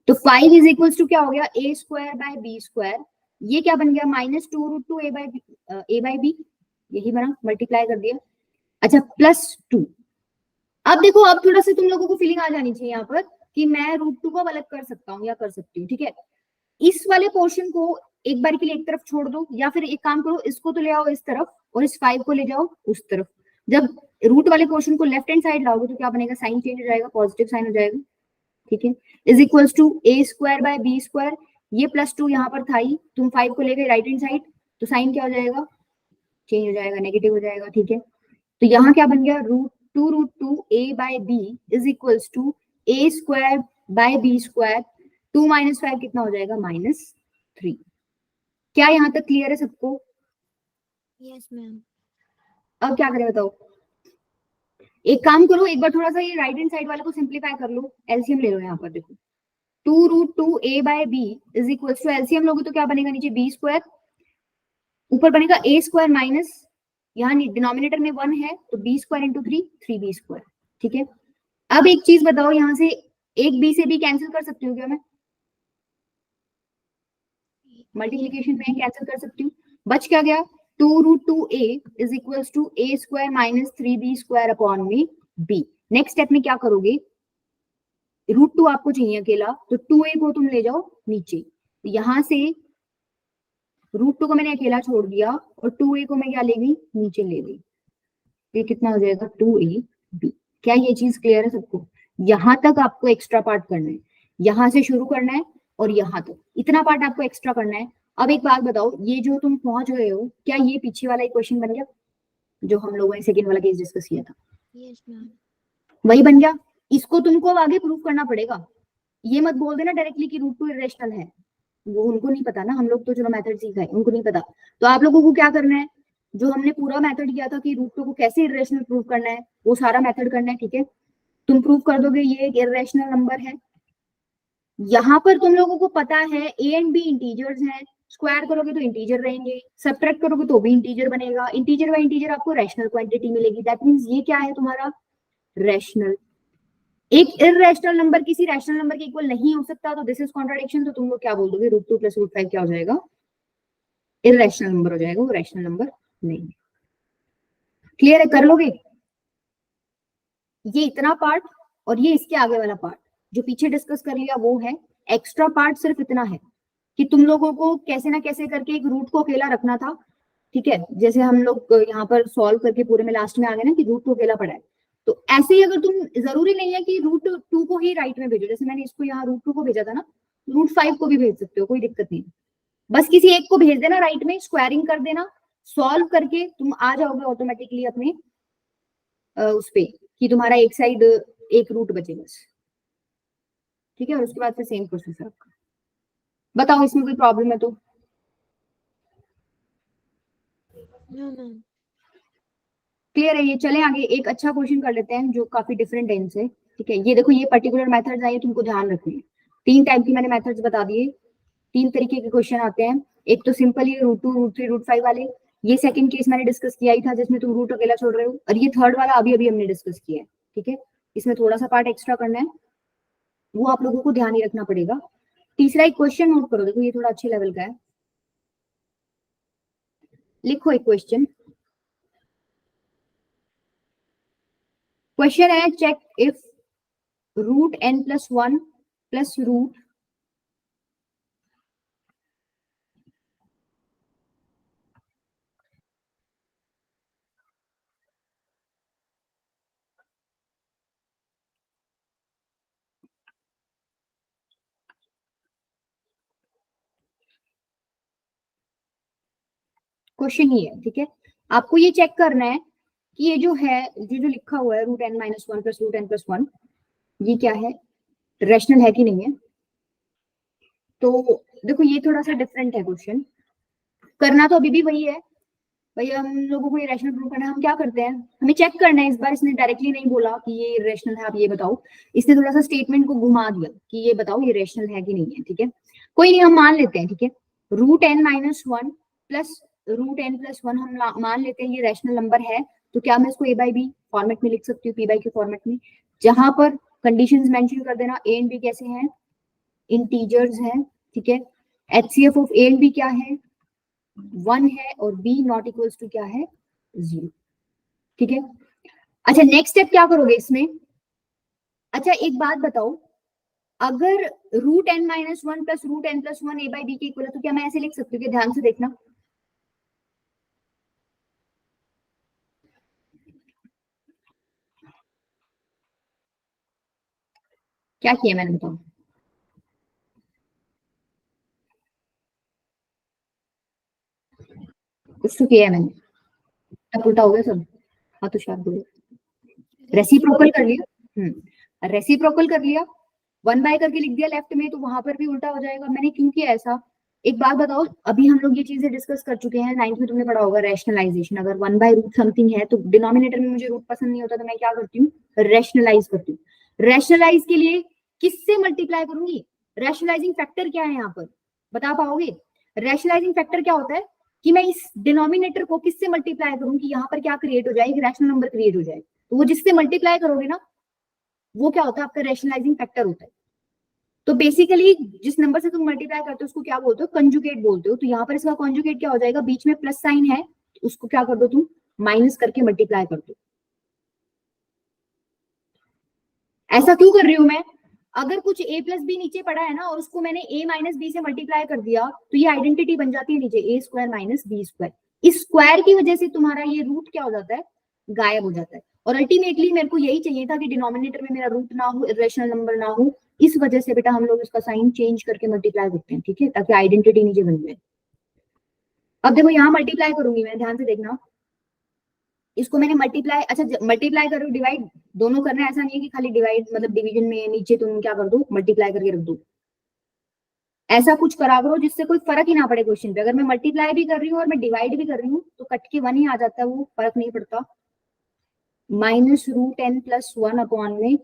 तो 5 = क्या हो गया? a² by b²। ये क्या बन गया? माइनस 2 √2 a/b, यही बना, मल्टीप्लाई कर दिया। अच्छा प्लस 2। अब देखो अब थोड़ा सा तुम लोगों को फीलिंग आ जानी चाहिए यहाँ पर कि मैं √2 को अलग कर सकता हूँ या कर सकती हूँ, ठीक है। इस वाले पोर्शन को एक बार के लिए एक तरफ छोड़ दो, या फिर एक काम करो, इसको तो ले आओ इस तरफ और इस 5 को ले जाओ उस तरफ। जब रूट वाले पोर्शन को लेफ्ट हैंड साइड लाओगे तो क्या बनेगा? साइन चेंज हो जाएगा, पॉजिटिव साइन हो जाएगा, ठीक है। = a² बाय b²। ये +2 यहाँ पर था ही, तुम 5 को ले गए राइट हैंड साइड, तो साइन क्या हो जाएगा? चेंज हो जाएगा, नेगेटिव हो जाएगा, ठीक है। तो यहाँ क्या बन गया? √2 a/b = a² बाय b²। 2 - 5 कितना हो जाएगा? -3। क्या यहाँ तक क्लियर है सबको? Yes ma'am. अब क्या करें बताओ? एक काम करो, एक बार थोड़ा सा ये राइट हैंड साइड वाले को सिंप्लीफाई कर लो, एलसीएम ले लो। यहाँ पर देखो 2√2 a/b एलसीएम लोगे तो क्या बनेगा? नीचे b², ऊपर बनेगा a² माइनस, यहाँ डिनोमिनेटर में 1 है तो b² × 3 3b², ठीक है। अब एक चीज बताओ, यहाँ से एक b से b कैंसिल कर सकती हूँ क्या मैं? मल्टीप्लीकेशन में कैंसिल कर सकती हूँ। बच क्या गया? 2√2a = a² minus 3b² upon में b। नेक्स्ट स्टेप में क्या करोगे? √2 आपको चाहिए अकेला, तो 2a को तुम ले जाओ नीचे, यहां से √2 को मैंने अकेला छोड़ दिया और 2a को मैं क्या ले गई? नीचे ले गई। ये कितना हो जाएगा? 2ab। क्या ये चीज क्लियर है सबको? यहां तक आपको एक्स्ट्रा पार्ट करना है। यहाँ से शुरू करना है और यहाँ तक, इतना पार्ट आपको एक्स्ट्रा करना है। अब एक बात बताओ, ये जो तुम पहुंच गए हो, क्या ये पीछे वाला इक्वेशन बन गया जो हम लोगों ने सेकंड वाला केस डिस्कस किया था? Yes ma'am. वही बन गया। इसको तुमको अब आगे प्रूव करना पड़ेगा। ये मत बोल देना डायरेक्टली कि रूट टू इरेशनल है, वो उनको नहीं पता ना, हम लोग तो चलो मेथड सीखा है, उनको नहीं पता। तो आप लोगों को क्या करना है, जो हमने पूरा मेथड किया था कि रूट टू को कैसे इरेशनल प्रूव करना है, वो सारा मेथड करना है, ठीक है। तुम प्रूव कर दोगे ये एक इरेशनल नंबर है। यहाँ पर तुम लोगों को पता है ए एंड बी इंटीजर्स हैं, स्क्वायर करोगे तो इंटीजर रहेंगे, सब्ट्रैक्ट करोगे तो भी इंटीजर बनेगा, इंटीजर बाय इंटीजर आपको रैशनल क्वांटिटी मिलेगी। दैट मींस ये क्या है तुम्हारा रैशनल। एक इररेशनल नंबर किसी रैशनल नंबर के इक्वल नहीं हो सकता, तो दिस इज कॉन्ट्राडिक्शन। तो तुम लोग क्या बोल दोगे, रूट टू प्लस रूट 5 क्या हो जाएगा, इररेशनल नंबर हो जाएगा, वो रैशनल नंबर नहीं। क्लियर है, कर लोगे? ये इतना पार्ट और ये इसके आगे वाला पार्ट जो पीछे डिस्कस कर लिया वो है। एक्स्ट्रा पार्ट सिर्फ इतना है कि तुम लोगों को कैसे ना कैसे करके एक रूट को अकेला रखना था, ठीक है। जैसे हम लोग यहाँ पर सॉल्व करके पूरे में लास्ट में आ गए ना कि रूट को अकेला पड़ा है, तो ऐसे ही अगर तुम, जरूरी नहीं है कि रूट टू को ही राइट में भेजो, जैसे मैंने इसको यहाँ रूट टू को भेजा था ना, रूट 5 को भी भेज सकते हो, कोई दिक्कत नहीं। बस किसी एक को भेज देना राइट में, स्क्वायरिंग कर देना, सॉल्व करके तुम आ जाओगे ऑटोमेटिकली अपने उस पे, कि तुम्हारा एक साइड एक रूट बचे बस, ठीक है। और उसके बाद फिर सेम प्रोसेस है आपका। बताओ इसमें कोई प्रॉब्लम है तो? No ma'am. क्लियर है? ये चले आगे, एक अच्छा क्वेश्चन कर लेते हैं जो काफी डिफरेंट है इनसे, ठीक है। ये देखो, ये पर्टिकुलर मेथड्स आए, तुमको ध्यान रखने हैं। 3 टाइप की मैंने मेथड्स बता दिए, 3 तरीके के क्वेश्चन आते हैं। एक तो सिंपल ये रूट 2 रूट 3 रूट 5 वाले, ये सेकंड केस मैंने डिस्कस किया ही था जिसमें तुम रूट अकेला छोड़ रहे हो, और ये थर्ड वाला अभी अभी हमने डिस्कस किया है, ठीक है। इसमें थोड़ा सा पार्ट एक्स्ट्रा करना है, वो आप लोगों को ध्यान ही रखना पड़ेगा। तीसरा एक क्वेश्चन नोट करो, देखो ये थोड़ा अच्छे लेवल का है। लिखो एक क्वेश्चन, क्वेश्चन है check if root n plus 1 plus root question ही है, ठीक है। आपको ये चेक करना है कि ये जो है, जो लिखा हुआ है root n minus 1 plus root n plus 1, ये क्या है, रैशनल है कि नहीं है। तो देखो ये थोड़ा सा डिफरेंट है क्वेश्चन, करना तो अभी भी वही है भाई, हम लोगों को ये रैशनल प्रूव करना है। हम क्या करते हैं, हमें चेक करना है। इस बार इसने डायरेक्टली नहीं बोला कि ये रैशनल है, आप ये बताओ, इसने थोड़ा सा स्टेटमेंट को घुमा दिया कि ये बताओ ये रैशनल है कि नहीं है, ठीक है। कोई नहीं, हम मान लेते हैं, ठीक है। Root n minus 1 plus root n plus 1 हम मान लेते हैं ये रैशनल नंबर है। तो क्या मैं इसको a बाई बी फॉर्मेट में लिख सकती हूँ, p बाई q फॉर्मेट में, जहां पर कंडीशंस मेंशन कर देना, a एंड b कैसे हैं, इंटीजर्स हैं, ठीक है। HCF of a and b क्या है, 1 है, और b नॉट इक्वल्स टू क्या है, 0, ठीक है। अच्छा, नेक्स्ट स्टेप क्या करोगे इसमें? अच्छा एक बात बताओ, अगर root n minus 1 plus root n plus 1 a by B के इक्वल है, तो क्या मैं ऐसे लिख सकती हूँ? कि ध्यान से देखना, क्या किया मैंने, बताओ। कुछ तो किया है मैंने, तब उल्टा हो गया सब। हाँ तो शायद बोलो, रेसिप्रोकल कर लिया, रेसिप्रोकल कर लिया, 1 बाय करके लिख दिया लेफ्ट में, तो वहां पर भी उल्टा हो जाएगा। मैंने क्यों किया ऐसा? एक बात बताओ, अभी हम लोग ये चीजें डिस्कस कर चुके हैं, 9th में तुमने पढ़ा होगा रैशनलाइजेशन। अगर 1 बाय रूट समथिंग है तो डिनोमिनेटर में मुझे रूट पसंद नहीं होता, तो मैं क्या करती हूँ, रैशनलाइज करती हूँ। रैशनलाइज के लिए किससे मल्टीप्लाई करूंगी? रैशनलाइजिंग फैक्टर क्या है यहाँ पर, बता पाओगे? रैशनलाइजिंग फैक्टर क्या होता है कि मैं इस डिनोमिनेटर को किससे मल्टीप्लाई करूं कि यहाँ पर क्या क्रिएट हो जाए, एक रैशनल नंबर क्रिएट हो जाए। तो वो जिससे मल्टीप्लाई करोगे ना, वो क्या होता है, आपका रैशनलाइजिंग फैक्टर होता है। तो बेसिकली जिस नंबर से तुम मल्टीप्लाई करते हो उसको क्या बोलते हो, कंजुगेट बोलते हो। तो यहाँ पर इसका कंजुगेट क्या हो जाएगा, बीच में प्लस साइन है, उसको क्या कर दो तुम, माइनस करके मल्टीप्लाई कर दो। ऐसा क्यों कर रही हूं मैं? अगर कुछ a प्लस बी नीचे पड़ा है ना, और उसको मैंने a माइनस बी से मल्टीप्लाई कर दिया, तो ये आइडेंटिटी बन जाती है नीचे, a square minus B square. इस स्क्वायर की वजह से तुम्हारा ये रूट क्या हो जाता है, गायब हो जाता है। और अल्टीमेटली मेरे को यही चाहिए था कि डिनोमिनेटर में मेरा रूट ना हो, इरेशनल नंबर ना हो, इस वजह से बेटा हम लोग इसका साइन चेंज करके मल्टीप्लाई करते हैं, ठीक है, ताकि आइडेंटिटी नीचे बन जाए। अब देखो यहाँ मल्टीप्लाई करूंगी मैं, ध्यान से देखना, इसको मैंने मल्टीप्लाई, अच्छा मल्टीप्लाई करो डिवाइड दोनों करना है, ऐसा नहीं है कि खाली डिवाइड मतलब डिवीजन में नीचे तुम क्या कर दो मल्टीप्लाई करके रख दो, ऐसा कुछ करा करो जिससे कोई फर्क ही ना पड़े क्वेश्चन पे। अगर मैं मल्टीप्लाई भी कर रही हूँ और मैं डिवाइड भी कर रही हूँ तो कट के 1 ही आ जाता है, वो फर्क नहीं पड़ता। -√n+1 अपॉन में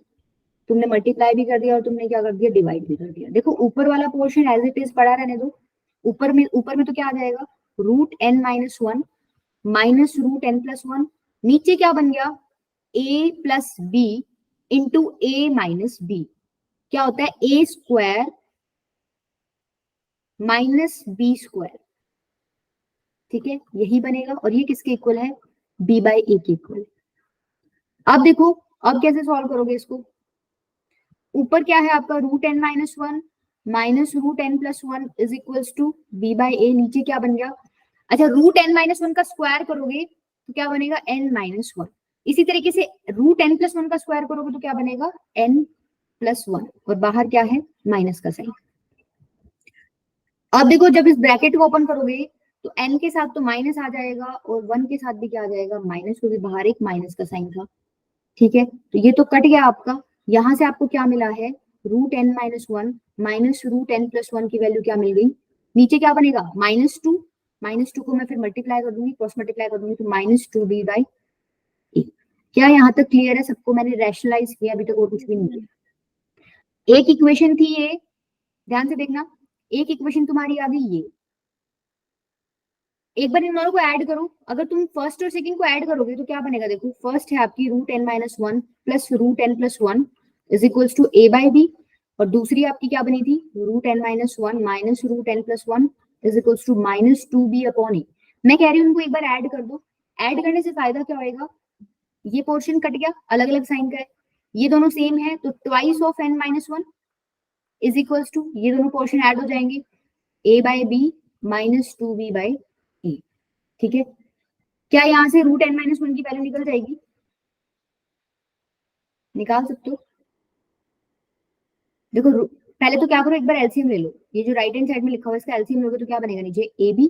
तुमने मल्टीप्लाई भी कर दिया और तुमने क्या कर दिया डिवाइड भी कर दिया। देखो ऊपर वाला पोर्शन एज इट इज पड़ा रहने दो, ऊपर में तो क्या आ जाएगा √n-1 -√n+1, नीचे क्या बन गया a plus b into a minus b, क्या होता है a² माइनस b², ठीक है, यही बनेगा। और ये किसके इक्वल है b/a के इक्वल। अब देखो अब कैसे सॉल्व करोगे इसको, ऊपर क्या है आपका √n-1 -√n+1 is equals to b/a, नीचे क्या बन गया, अच्छा √n-1 का स्क्वायर करोगे तो क्या बनेगा n-1, इसी तरीके से √n+1 का स्क्वायर करोगे तो क्या बनेगा n+1, और बाहर क्या है माइनस का साइन। अब देखो जब इस ब्रैकेट को ओपन करोगे तो n के साथ तो माइनस आ जाएगा और 1 के साथ भी क्या आ जाएगा माइनस, क्योंकि बाहर एक माइनस का साइन था, ठीक है, तो ये तो कट गया आपका। यहां से आपको क्या मिला है √n-1 -√n+1 की वैल्यू क्या मिल गई, नीचे क्या बनेगा -2 को मैं फिर मल्टीप्लाई कर दूंगी, क्रॉस मल्टीप्लाई कर दूंगी तो -2b/a। क्या यहाँ तक क्लियर है सबको, मैंने रैशनलाइज किया अभी तक और कुछ भी नहीं किया। एक इक्वेशन थी ये, ध्यान से देखना, एक इक्वेशन तुम्हारी आ गई ये, एक बार इन दोनों को ऐड करो, अगर तुम फर्स्ट और सेकंड को ऐड करोगे तो क्या बनेगा, देखो फर्स्ट है आपकी √n-1 plus √n+1 is equals to a/b, और दूसरी आपकी क्या बनी थी √n-1 minus √n+1 is equals to -2b/a। मैं कह रही हूँ उनको एक बार ऐड कर दो, ऐड करने से फायदा क्या होएगा, ये पोर्शन कट गया, अलग अलग साइन का है, ये दोनों सेम है तो twice of n-1 is equals to, ये दोनों पोर्शन ऐड हो जाएंगे a/b माइनस 2b/a, ठीक है। क्या यहाँ से √n-1 की वैल्यू निकल जाएगी, निकाल सकते हो। देखो पहले तो क्या करो एक बार एलसीएम ले लो, ये जो राइट हैंड साइड में लिखा हुआ है इसका एलसीएम लोगे तो क्या बनेगा, नीचे ab,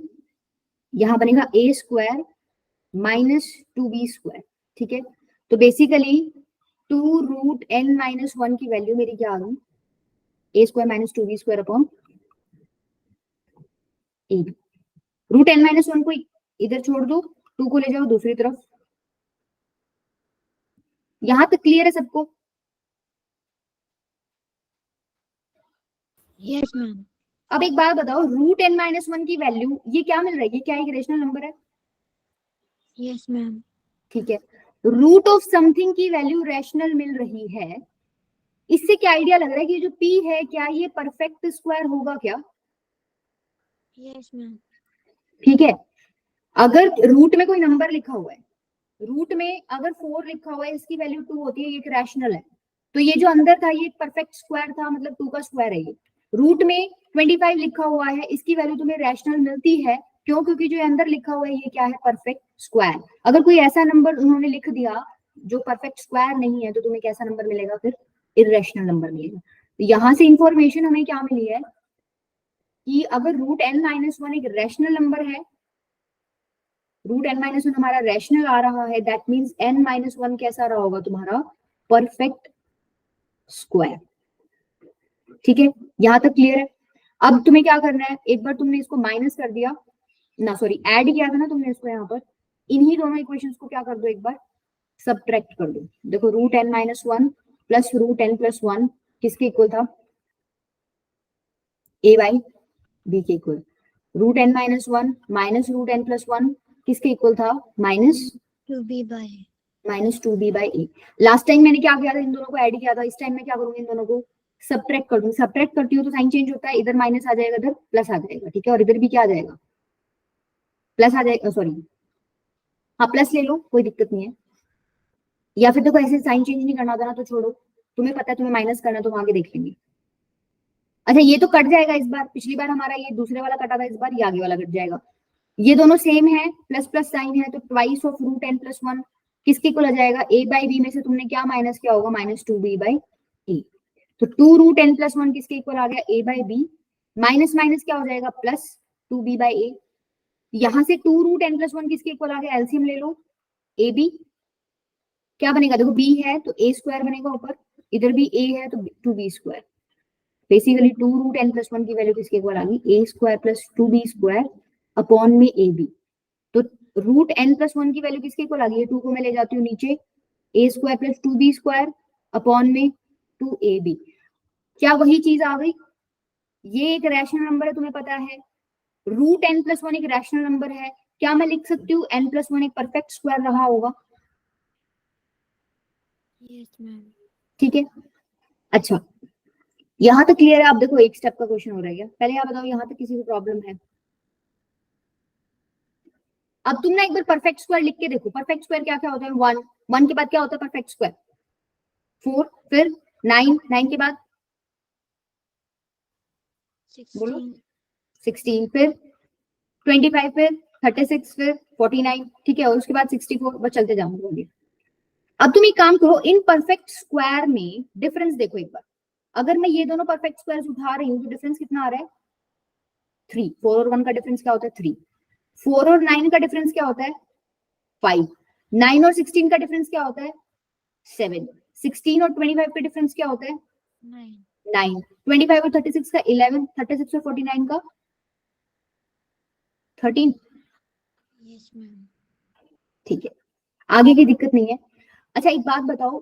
यहाँ बनेगा a² माइनस 2b², ठीक है, तो बेसिकली 2√n-1 की वैल्यू मेरी क्या आ गई a² minus 2b² upon ab। √n-1 को इधर छोड़ दो, 2 को ले जाओ दूसरी तरफ। यहां तक क्लियर है सबको, यस मैम। अब एक बात बताओ √n-1 की वैल्यू ये क्या मिल रहा है, ये क्या एक रेशनल नंबर है, यस मैम। ठीक है, रूट ऑफ समथिंग की वैल्यू रैशनल मिल रही है, इससे क्या आइडिया लग रहा है कि जो p है क्या ये परफेक्ट स्क्वायर होगा क्या, यस मैम। ठीक है। अगर रूट में कोई नंबर लिखा हुआ है, रूट में अगर 4 लिखा हुआ है, इसकी वैल्यू 2 होती है, ये एक रैशनल है, तो ये जो अंदर था ये परफेक्ट स्क्वायर था, मतलब 2 का स्क्वायर है ये। रूट में 25 लिखा हुआ है, इसकी वैल्यू तुम्हें रैशनल मिलती है, क्यों, क्योंकि जो अंदर लिखा हुआ है ये क्या है परफेक्ट स्क्वायर। अगर कोई ऐसा नंबर उन्होंने लिख दिया जो परफेक्ट स्क्वायर नहीं है तो तुम्हें कैसा नंबर मिलेगा, फिर इररेशनल नंबर मिलेगा। तो यहां से इंफॉर्मेशन हमें क्या मिली है कि अगर √n-1 एक रैशनल नंबर है, √n-1 हमारा रैशनल आ रहा है, दैट मींस n-1 कैसा रहा होगा तुम्हारा परफेक्ट स्क्वायर, ठीक है, यहां तक क्लियर है। अब तुम्हें क्या करना है, एक बार तुमने इसको माइनस कर दिया ना, सॉरी ऐड किया था ना तुमने इसको, यहाँ पर इन्हीं दोनों इक्वेशंस को क्या कर दो एक बार सबट्रैक्ट कर दो। देखो √n-1 प्लस √n+1 किसके इक्वल था a/b के इक्वल, √n-1 माइनस √n+1 किसके इक्वल था -2b/a। लास्ट टाइम मैंने क्या किया था, इन दोनों को ऐड किया था, इस टाइम मैं क्या करूंगी इन दोनों को सबट्रैक्ट कर दूंगी। सबट्रैक्ट करती हूँ तो साइन चेंज होता है, इधर माइनस आ जाएगा, इधर प्लस आ जाएगा, ठीक है, और इधर भी क्या आ जाएगा प्लस आ जाएगा, सॉरी हाँ प्लस ले लो कोई दिक्कत नहीं है, या फिर देखो ऐसे साइन चेंज नहीं करना होता ना तो छोड़ो, तुम्हें पता है तुम्हें माइनस करना तो आगे देख लेंगे। अच्छा ये तो कट जाएगा इस बार, पिछली बार हमारा ये दूसरे वाला कटा था, इस बार ये आगे वाला कट जाएगा, ये दोनों सेम है, प्लस प्लस साइन है, तो ट्वाइस ऑफ √n+1 किसके इक्वल आ जाएगा a/b में से तुमने क्या माइनस किया होगा -2b/a, तो 2√n+1 किसके इक्वल आ गया, a by b, minus minus क्या हो जाएगा प्लस 2b बाय a, यहां से 2√n+1 किसके इक्वल आ गया, एलसीएम ले लो, ab क्या बनेगा, देखो b है तो a स्क्वायर बनेगा ऊपर, इधर भी a है तो 2b स्क्वायर, बेसिकली 2√n+1 की वैल्यू किसके इक्वल आ गई, a square plus 2b square upon में ab, तो √n+1 की वैल्यू किसके इक्वल आ गई है, 2 को मैं ले जाती हूँ नीचे, a square plus 2b square upon में 2ab, क्या वही चीज आ गई, ये एक रैशनल नंबर है तुम्हें पता है, √n+1 एक रैशनल नंबर है, क्या मैं लिख सकती हूँ n+1 एक परफेक्ट स्क्वायर रहा होगा, Yes, ma'am. ठीक है। अच्छा यहां तक क्लियर है, आप देखो एक स्टेप का क्वेश्चन हो रहा है क्या, पहले आप बताओ यहां तक किसी को प्रॉब्लम है, अब तुम ना एक बार परफेक्ट स्क्वायर लिख के देखो, परफेक्ट स्क्वायर क्या क्या होता है, 1 के बाद क्या होता है परफेक्ट स्क्वायर, 4, फिर 9 के बाद बोलो 16, फिर 25, फिर 36, फिर 49, ठीक है, और उसके बाद 64, बस चलते जाऊंगी। अब तुम एक काम करो, इन परफेक्ट स्क्वायर में डिफरेंस देखो एक बार, अगर मैं ये दोनों परफेक्ट स्क्वायर्स उठा रही हूँ तो डिफरेंस कितना आ रहा है, 3, 4 और 1 का डिफरेंस क्या होता है 3, 4 और 9 का डिफरेंस क्या होता है 5, 9 और 16 का डिफरेंस क्या होता है 7, 16 और 25 का डिफरेंस क्या होता है 9, 25 और 36 का 11, 36 और 49 का 13, Yes, ma'am. ठीक है, आगे की दिक्कत नहीं है। अच्छा एक बात बताओ,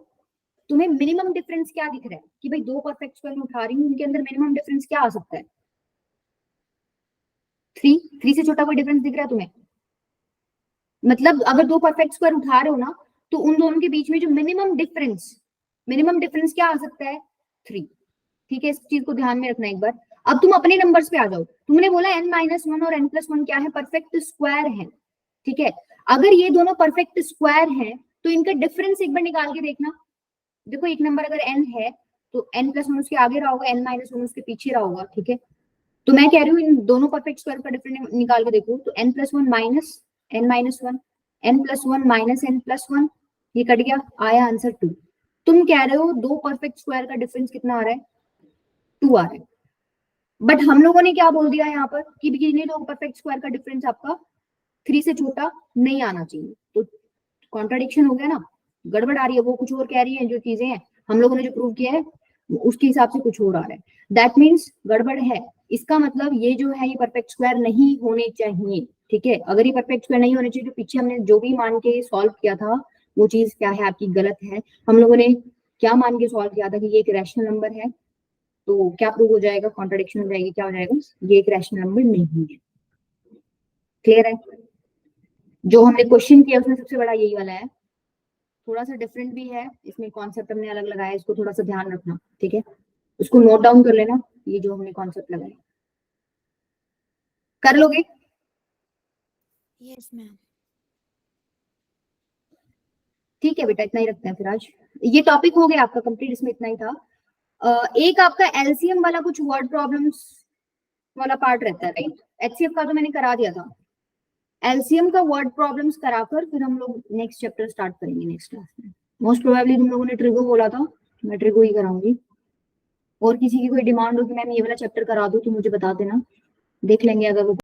तुम्हें मिनिमम डिफरेंस क्या दिख रहा है कि भाई दो परफेक्ट स्क्वायर में उठा रही हूँ, उनके अंदर मिनिमम डिफरेंस क्या आ सकता है, 3 से छोटा कोई डिफरेंस दिख रहा है तुम्हें, मतलब अगर दो परफेक्ट स्क्वायर उठा रहे हो ना तो उन दोनों के बीच में जो मिनिमम डिफरेंस क्या आ सकता है 3, ठीक है, इस चीज को ध्यान में रखना एक बार। अब तुम अपने नंबर्स पे आ जाओ, तुमने बोला n-1 और n+1 क्या है, परफेक्ट स्क्वायर है, ठीक है, अगर ये दोनों परफेक्ट स्क्वायर हैं तो इनका डिफरेंस एक बार निकाल के देखना, देखो एक नंबर अगर n है तो n+1 उसके आगे रहा होगा, n-1 उसके पीछे रहा होगा, ठीक है, तो मैं कह रही हूँ इन दोनों परफेक्ट स्क्वायर का डिफरेंस निकाल के देखो, तो n+1 minus n-1, n+1 minus n+1, ये कट गया, आया आंसर 2, तुम कह रहे हो दो परफेक्ट स्क्वायर का डिफरेंस कितना आ रहा है 2 आ रहा है, बट हम लोगों ने क्या बोल दिया यहाँ पर कि किन्हीं दो परफेक्ट स्क्वायर का डिफरेंस आपका 3 से छोटा नहीं आना चाहिए, तो कॉन्ट्राडिक्शन हो गया ना, गड़बड़ आ रही है, वो कुछ और कह रही है, जो चीजें हैं हम लोगों ने जो प्रूव किया है उसके हिसाब से कुछ और आ रहा है, दैट मीन्स गड़बड़ है, इसका मतलब ये जो है ये परफेक्ट स्क्वायर नहीं होने चाहिए, ठीक है, अगर ये परफेक्ट स्क्वायर नहीं होने चाहिए तो पीछे हमने जो भी मान के सॉल्व किया था वो चीज क्या है आपकी गलत है, हम लोगों ने क्या मान के सॉल्व किया था कि ये एक रैशनल नंबर है, तो क्या प्रूव हो जाएगा, कॉन्ट्राडिक्शन हो जाएगी, क्या हो जाएगा, ये एक रैशनल नंबर नहीं है, क्लियर है, जो हमने क्वेश्चन किया उसमें सबसे बड़ा यही वाला है, थोड़ा सा डिफरेंट भी है, इसमें कॉन्सेप्ट हमने अलग लगाया, इसको थोड़ा सा ध्यान रखना, ठीक है, उसको नोट डाउन कर लेना, ये जो हमने कॉन्सेप्ट लगाया कर लोगे, Yes, ma'am. ठीक है बेटा, इतना ही रखते हैं फिर आज, ये टॉपिक हो गया आपका कंप्लीट, इसमें इतना ही था, एक आपका एलसीएम वाला कुछ वर्ड प्रॉब्लम्स वाला पार्ट रहता है, राइट, एचसीएफ का तो मैंने करा दिया था, एलसीएम का वर्ड प्रॉब्लम्स कराकर फिर हम लोग नेक्स्ट चैप्टर स्टार्ट करेंगे नेक्स्ट क्लास में, मोस्ट प्रोबेबली तुम लोगों ने ट्रिगो बोला था, मैं ट्रिगो ही कराऊंगी, और किसी की कोई डिमांड हो कि मैम ये वाला चैप्टर करा दो तो मुझे बता देना, देख लेंगे अगर वो